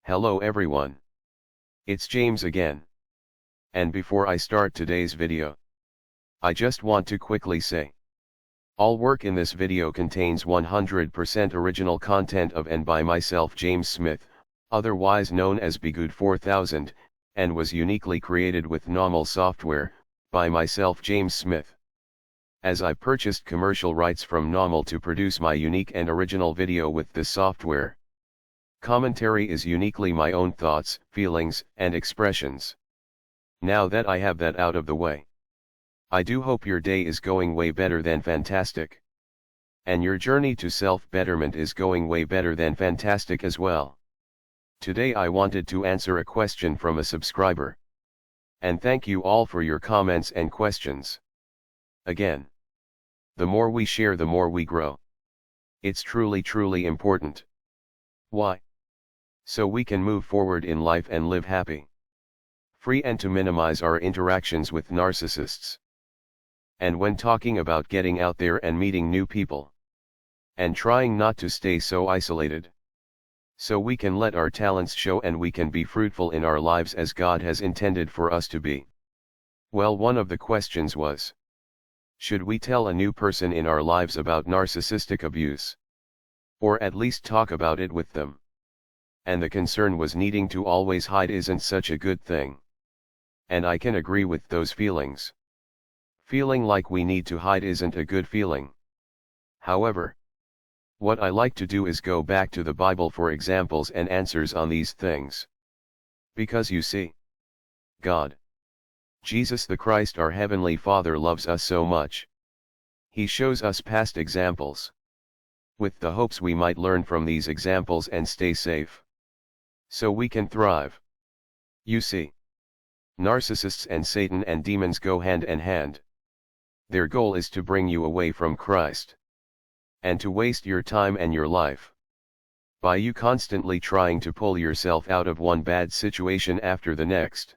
Hello everyone. It's James again. And before I start today's video, I just want to quickly say, all work in this video contains 100% original content of and by myself James Smith, otherwise known as Bgood 4000, and was uniquely created with NAWMAL software, by myself James Smith. As I purchased commercial rights from NAWMAL to produce my unique and original video with this software. Commentary is uniquely my own thoughts, feelings, and expressions. Now that I have that out of the way, I do hope your day is going way better than fantastic. And your journey to self-betterment is going way better than fantastic as well. Today I wanted to answer a question from a subscriber. And thank you all for your comments and questions. Again, the more we share, the more we grow. It's truly important. Why? So we can move forward in life and live happy, free, and to minimize our interactions with narcissists. And when talking about getting out there and meeting new people, and trying not to stay so isolated, so we can let our talents show and we can be fruitful in our lives as God has intended for us to be. Well, one of the questions was, should we tell a new person in our lives about narcissistic abuse? Or at least talk about it with them? And the concern was needing to always hide isn't such a good thing. And I can agree with those feelings. Feeling like we need to hide isn't a good feeling. However, what I like to do is go back to the Bible for examples and answers on these things. Because you see, God, Jesus the Christ, our Heavenly Father, loves us so much. He shows us past examples, with the hopes we might learn from these examples and stay safe, so we can thrive. You see, narcissists and Satan and demons go hand in hand. Their goal is to bring you away from Christ, and to waste your time and your life, by you constantly trying to pull yourself out of one bad situation after the next.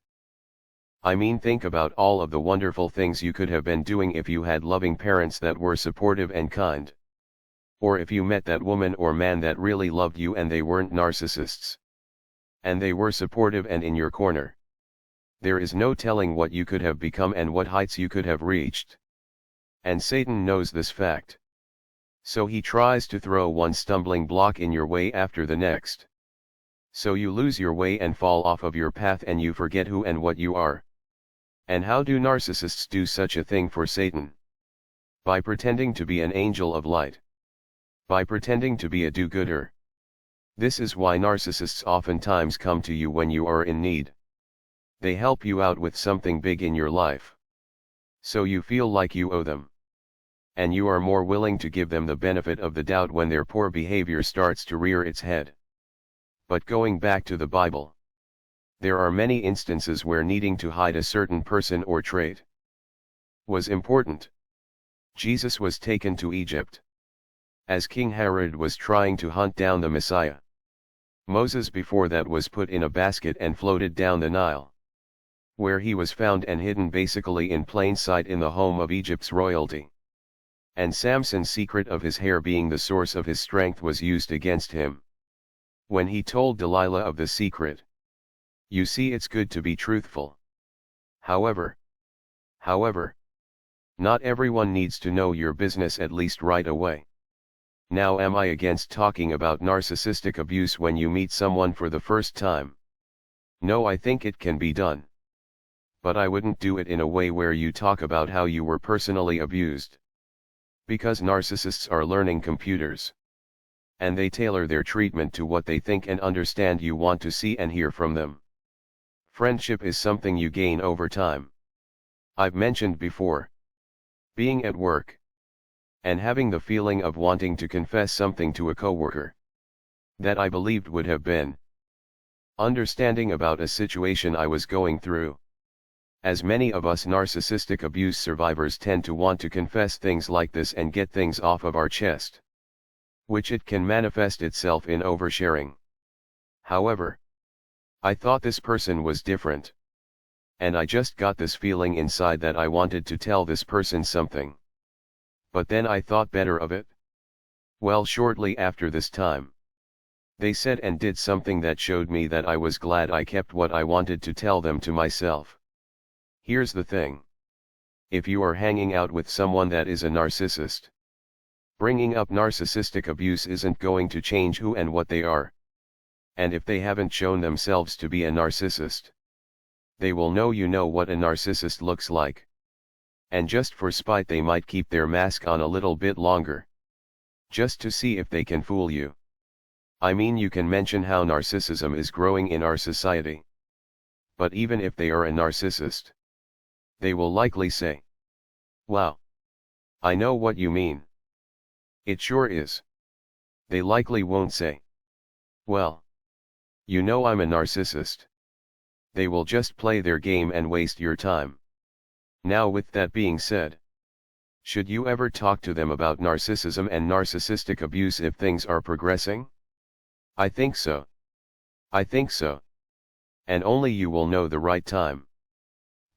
I mean, think about all of the wonderful things you could have been doing if you had loving parents that were supportive and kind. Or if you met that woman or man that really loved you and they weren't narcissists, and they were supportive and in your corner. There is no telling what you could have become and what heights you could have reached. And Satan knows this fact. So he tries to throw one stumbling block in your way after the next. So you lose your way and fall off of your path and you forget who and what you are. And how do narcissists do such a thing for Satan? By pretending to be an angel of light. By pretending to be a do-gooder. This is why narcissists oftentimes come to you when you are in need. They help you out with something big in your life, so you feel like you owe them. And you are more willing to give them the benefit of the doubt when their poor behavior starts to rear its head. But going back to the Bible, there are many instances where needing to hide a certain person or trait was important. Jesus was taken to Egypt, as King Herod was trying to hunt down the Messiah. Moses before that was put in a basket and floated down the Nile, where he was found and hidden basically in plain sight in the home of Egypt's royalty. And Samson's secret of his hair being the source of his strength was used against him, when he told Delilah of the secret. You see, it's good to be truthful. However, not everyone needs to know your business at least right away. Now, am I against talking about narcissistic abuse when you meet someone for the first time? No, I think it can be done. But I wouldn't do it in a way where you talk about how you were personally abused. Because narcissists are learning computers. And they tailor their treatment to what they think and understand you want to see and hear from them. Friendship is something you gain over time. I've mentioned before, being at work, and having the feeling of wanting to confess something to a coworker that I believed would have been understanding about a situation I was going through. As many of us narcissistic abuse survivors tend to want to confess things like this and get things off of our chest, which it can manifest itself in oversharing. However, I thought this person was different, and I just got this feeling inside that I wanted to tell this person something. But then I thought better of it. Well, shortly after this time, They said and did something that showed me that I was glad I kept what I wanted to tell them to myself. Here's the thing. If you are hanging out with someone that is a narcissist, bringing up narcissistic abuse isn't going to change who and what they are. And if they haven't shown themselves to be a narcissist, they will know you know what a narcissist looks like. And just for spite they might keep their mask on a little bit longer. Just to see if they can fool you. I mean, you can mention how narcissism is growing in our society. But even if they are a narcissist, they will likely say, "Wow. I know what you mean. It sure is." They likely won't say, "Well, you know I'm a narcissist." They will just play their game and waste your time. Now, with that being said, should you ever talk to them about narcissism and narcissistic abuse if things are progressing? I think so. I think so. And only you will know the right time.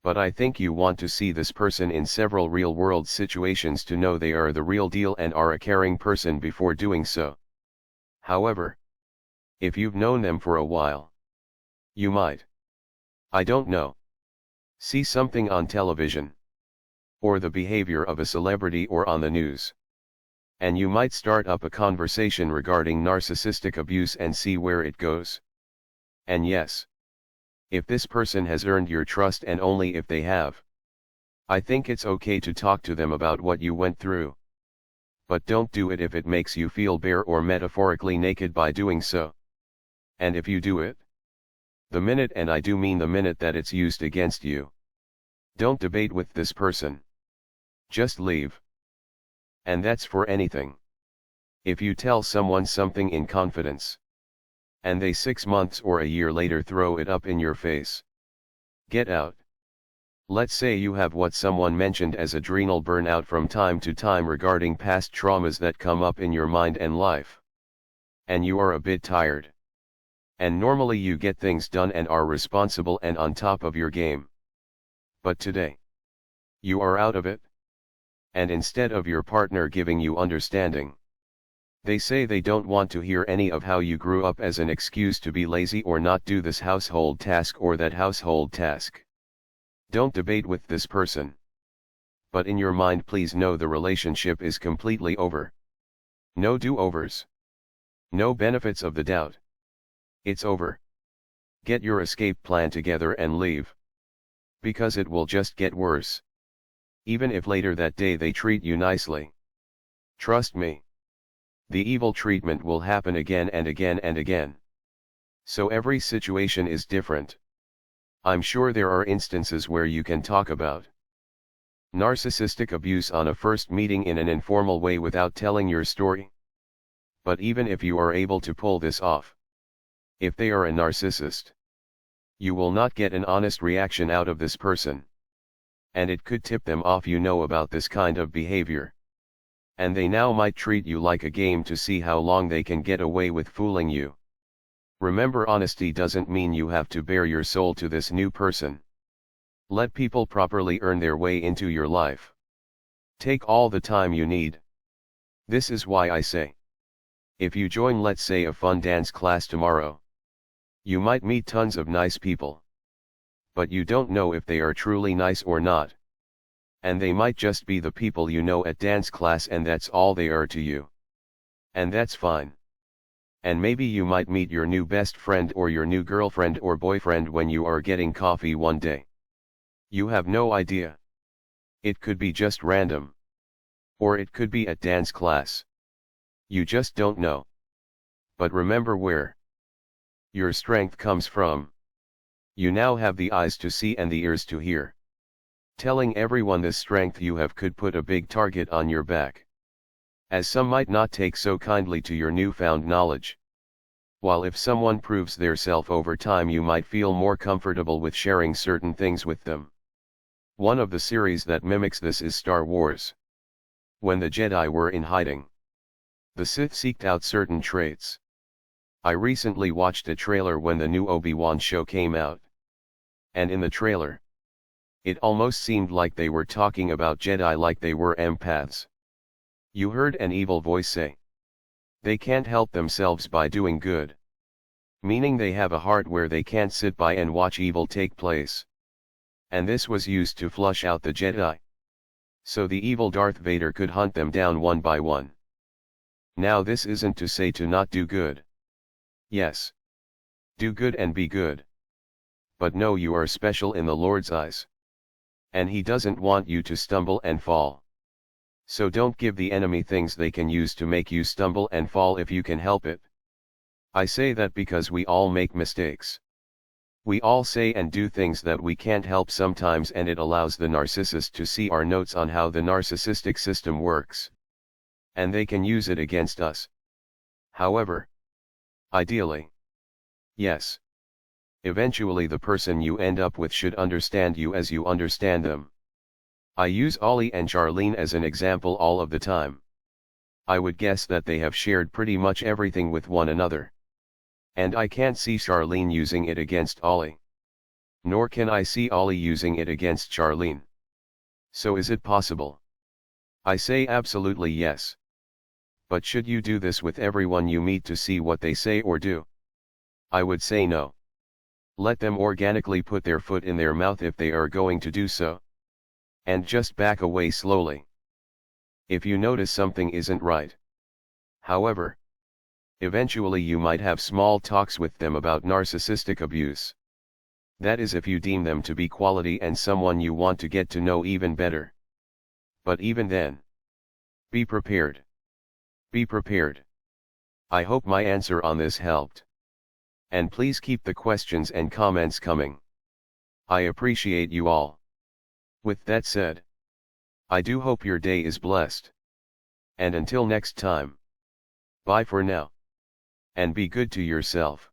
But I think you want to see this person in several real-world situations to know they are the real deal and are a caring person before doing so. However, if you've known them for a while, you might, I don't know, see something on television, or the behavior of a celebrity or on the news. And you might start up a conversation regarding narcissistic abuse and see where it goes. And yes, if this person has earned your trust and only if they have, I think it's okay to talk to them about what you went through. But don't do it if it makes you feel bare or metaphorically naked by doing so. And if you do it, the minute, and I do mean the minute, that it's used against you, don't debate with this person. Just leave. And that's for anything. If you tell someone something in confidence, and they 6 months or a year later throw it up in your face, get out. Let's say you have what someone mentioned as adrenal burnout from time to time regarding past traumas that come up in your mind and life. And you are a bit tired. And normally you get things done and are responsible and on top of your game. But today, you are out of it. And instead of your partner giving you understanding, they say they don't want to hear any of how you grew up as an excuse to be lazy or not do this household task or that household task. Don't debate with this person. But in your mind, please know the relationship is completely over. No do-overs. No benefits of the doubt. It's over. Get your escape plan together and leave. Because it will just get worse. Even if later that day they treat you nicely. Trust me. The evil treatment will happen again and again and again. So every situation is different. I'm sure there are instances where you can talk about narcissistic abuse on a first meeting in an informal way without telling your story. But even if you are able to pull this off, if they are a narcissist, you will not get an honest reaction out of this person. And it could tip them off you know about this kind of behavior. And they now might treat you like a game to see how long they can get away with fooling you. Remember, honesty doesn't mean you have to bare your soul to this new person. Let people properly earn their way into your life. Take all the time you need. This is why I say, if you join, let's say, a fun dance class tomorrow, you might meet tons of nice people. But you don't know if they are truly nice or not. And they might just be the people you know at dance class, and that's all they are to you. And that's fine. And maybe you might meet your new best friend or your new girlfriend or boyfriend when you are getting coffee one day. You have no idea. It could be just random. Or it could be at dance class. You just don't know. But remember where your strength comes from. You now have the eyes to see and the ears to hear. Telling everyone this strength you have could put a big target on your back. As some might not take so kindly to your newfound knowledge. While if someone proves their self over time, you might feel more comfortable with sharing certain things with them. One of the series that mimics this is Star Wars. When the Jedi were in hiding, the Sith seeked out certain traits. I recently watched a trailer when the new Obi-Wan show came out. And in the trailer, it almost seemed like they were talking about Jedi like they were empaths. You heard an evil voice say, They can't help themselves by doing good. Meaning they have a heart where they can't sit by and watch evil take place. And this was used to flush out the Jedi. So the evil Darth Vader could hunt them down one by one. Now this isn't to say to not do good. Yes. Do good and be good. But know you are special in the Lord's eyes. And He doesn't want you to stumble and fall. So don't give the enemy things they can use to make you stumble and fall if you can help it. I say that because we all make mistakes. We all say and do things that we can't help sometimes, and it allows the narcissist to see our notes on how the narcissistic system works. And they can use it against us. However, ideally, yes, eventually the person you end up with should understand you as you understand them. I use Ollie and Charlene as an example all of the time. I would guess that they have shared pretty much everything with one another. And I can't see Charlene using it against Ollie. Nor can I see Ollie using it against Charlene. So is it possible? I say absolutely yes. But should you do this with everyone you meet to see what they say or do? I would say no. Let them organically put their foot in their mouth if they are going to do so. And just back away slowly. If you notice something isn't right. However, eventually you might have small talks with them about narcissistic abuse. That is if you deem them to be quality and someone you want to get to know even better. But even then, be prepared. Be prepared. I hope my answer on this helped. And please keep the questions and comments coming. I appreciate you all. With that said, I do hope your day is blessed. And until next time, bye for now. And be good to yourself.